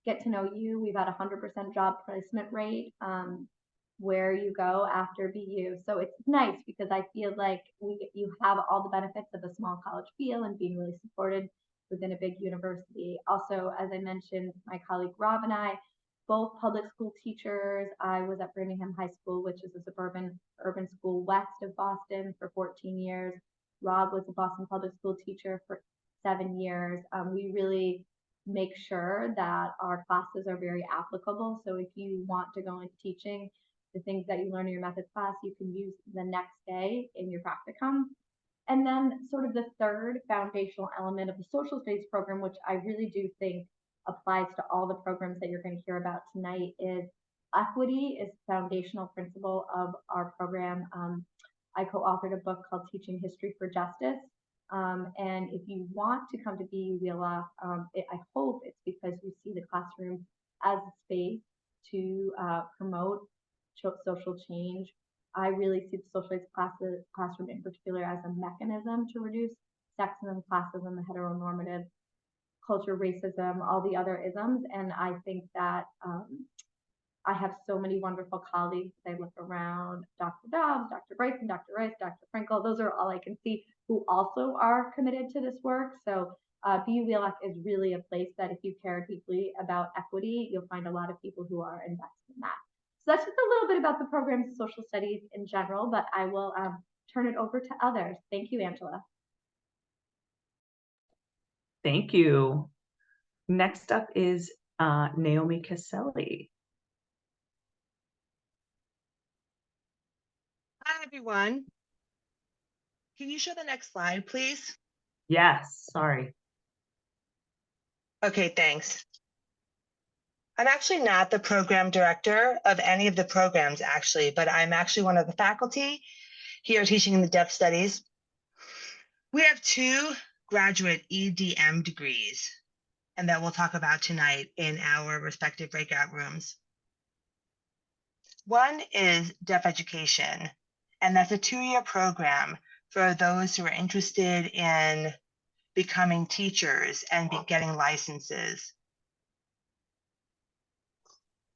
get to know you. We've had 100% job placement rate where you go after BU. So it's nice because I feel like you have all the benefits of a small college feel and being really supported within a big university. Also, as I mentioned, my colleague Rob and I, both public school teachers. I was at Framingham High School, which is a suburban urban school west of Boston, for 14 years. Rob was a Boston public school teacher for 7 years. We really make sure that our classes are very applicable. So if you want to go into teaching, the things that you learn in your methods class, you can use the next day in your practicum. And then sort of the third foundational element of the social studies program, which I really do think applies to all the programs that you're going to hear about tonight, is equity is the foundational principle of our program. I co-authored a book called Teaching History for Justice. And if you want to come to BU Wheelock, I hope it's because you see the classroom as a space to promote social change. I really see the social studies classroom in particular as a mechanism to reduce sexism, classism, the heteronormative culture, racism, all the other isms. And I think that I have so many wonderful colleagues. I look around, Dr. Dobbs, Dr. Bryson, Dr. Rice, Dr. Frankel, those are all I can see who also are committed to this work. So BU Wheelock is really a place that if you care deeply about equity, you'll find a lot of people who are invested in that. So that's just a little bit about the program's social studies in general, but I will turn it over to others. Thank you, Angela. Thank you. Next up is Naomi Caselli. Hi, everyone. Can you show the next slide, please? Yes, sorry. Okay, thanks. I'm actually not the program director of any of the programs, actually, but I'm actually one of the faculty here teaching in the Deaf Studies. We have 2 graduate EDM degrees, and that we'll talk about tonight in our respective breakout rooms. One is Deaf Education, and that's a 2-year program for those who are interested in becoming teachers and getting licenses.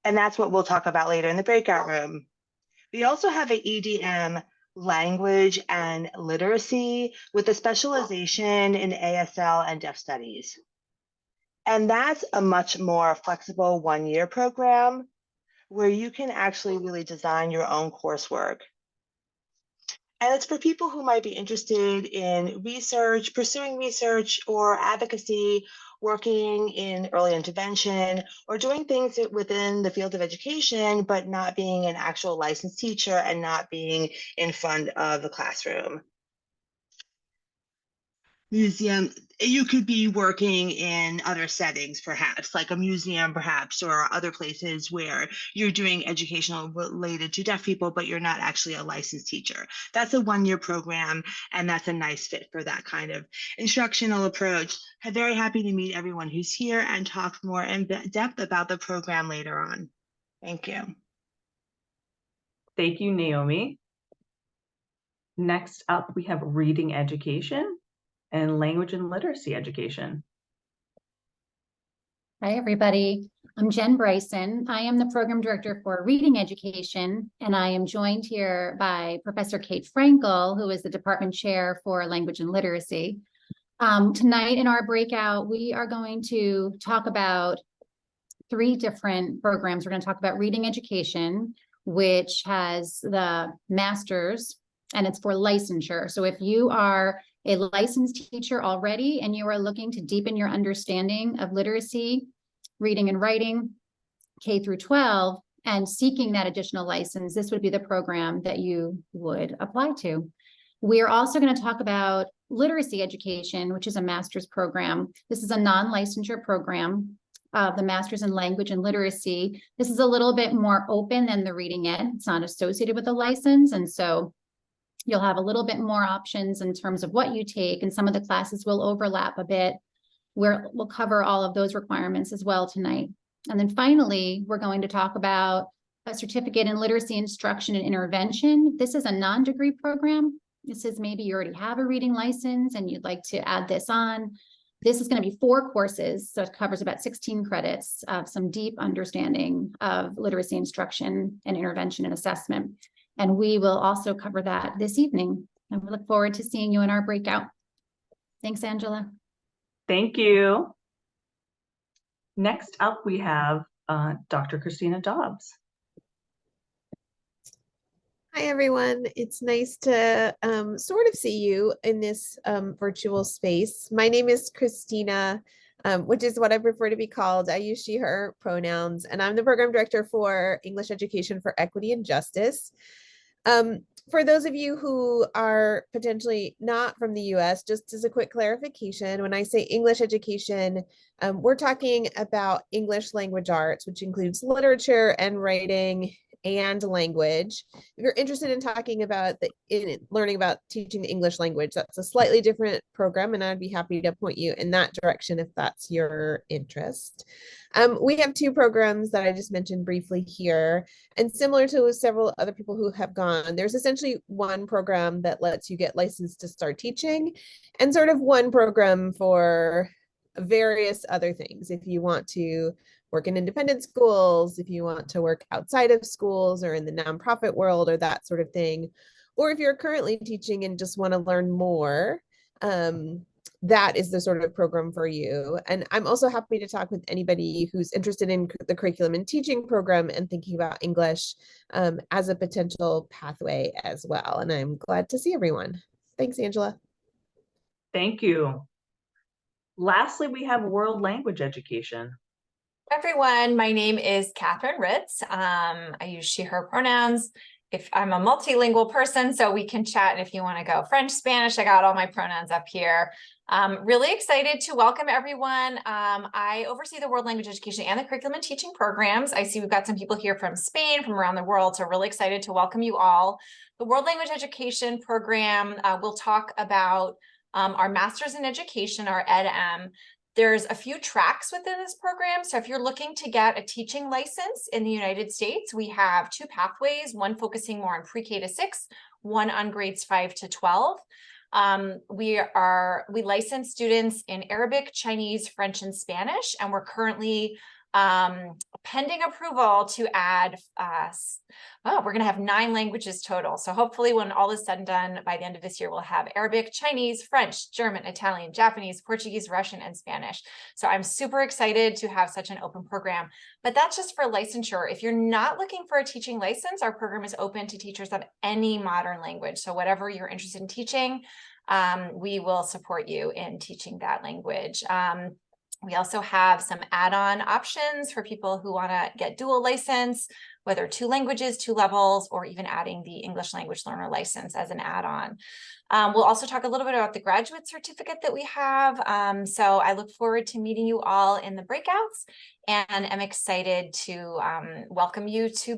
And that's what we'll talk about later in the breakout room. We also have an EDM language and literacy with a specialization in ASL and Deaf Studies. And that's a much more flexible 1-year program where you can actually really design your own coursework. And it's for people who might be interested in research, pursuing research or advocacy, working in early intervention, or doing things within the field of education, but not being an actual licensed teacher and not being in front of the classroom. Museum, you could be working in other settings, perhaps, like a museum, perhaps, or other places where you're doing educational related to deaf people, but you're not actually a licensed teacher. That's a 1-year program, and that's a nice fit for that kind of instructional approach. I'm very happy to meet everyone who's here and talk more in depth about the program later on. Thank you. Thank you, Naomi. Next up, we have reading education and language and literacy education. Hi, everybody. I'm Jen Bryson. I am the program director for reading education, and I am joined here by Professor Kate Frankel, who is the department chair for language and literacy. Tonight in our breakout, we are going to talk about 3 different programs. We're going to talk about reading education, which has the master's, and it's for licensure. So if you are a licensed teacher already and you are looking to deepen your understanding of literacy, reading and writing, K through 12, and seeking that additional license, this would be the program that you would apply to. We are also going to talk about literacy education, which is a master's program. This is a non-licensure program of the master's in language and literacy. This is a little bit more open than the reading ed. It's not associated with a license, and so you'll have a little bit more options in terms of what you take, and some of the classes will overlap a bit, where we'll cover all of those requirements as well tonight. And then finally, we're going to talk about a certificate in literacy instruction and intervention. This is a non-degree program. This is maybe you already have a reading license and you'd like to add this on. This is going to be 4 courses, so it covers about 16 credits of some deep understanding of literacy instruction and intervention and assessment. And we will also cover that this evening. And we look forward to seeing you in our breakout. Thanks, Angela. Thank you. Next up, we have Dr. Christina Dobbs. Hi, everyone. It's nice to sort of see you in this virtual space. My name is Christina, which is what I prefer to be called. I use she, her pronouns, and I'm the program director for English Education for Equity and Justice. For those of you who are potentially not from the US, just as a quick clarification, when I say English education, we're talking about English language arts, which includes literature and writing and language. If you're interested in talking about learning about teaching the English language, that's a slightly different program, and I'd be happy to point you in that direction if that's your interest. We have 2 programs that I just mentioned briefly here, and similar to several other people who have gone, there's essentially one program that lets you get licensed to start teaching, and sort of one program for various other things. If you want to work in independent schools, if you want to work outside of schools or in the nonprofit world or that sort of thing, or if you're currently teaching and just want to learn more, that is the sort of program for you. And I'm also happy to talk with anybody who's interested in the curriculum and teaching program and thinking about English as a potential pathway as well. And I'm glad to see everyone. Thanks, Angela. Thank you. Lastly, we have world language education. Everyone, my name is Catherine Ritz. I use she, her pronouns. If I'm a multilingual person, so we can chat if you want to go French, Spanish, I got all my pronouns up here. Really excited to welcome everyone. I oversee the world language education and the curriculum and teaching programs. I see we've got some people here from Spain, from around the world, so really excited to welcome you all. The world language education program, we'll talk about our master's in education, our EdM. There's a few tracks within this program. So if you're looking to get a teaching license in the United States, we have 2 pathways, one focusing more on pre-K to 6, one on grades 5 to 12. We license students in Arabic, Chinese, French, and Spanish, and we're currently pending approval to add, we're going to have 9 languages total. So hopefully when all is said and done by the end of this year, we'll have Arabic, Chinese, French, German, Italian, Japanese, Portuguese, Russian, and Spanish. So I'm super excited to have such an open program, but that's just for licensure. If you're not looking for a teaching license, our program is open to teachers of any modern language. So whatever you're interested in teaching, we will support you in teaching that language. We also have some add-on options for people who want to get dual license, whether 2 languages, 2 levels, or even adding the English language learner license as an add-on. We'll also talk a little bit about the graduate certificate that we have. So I look forward to meeting you all in the breakouts, and I'm excited to welcome you to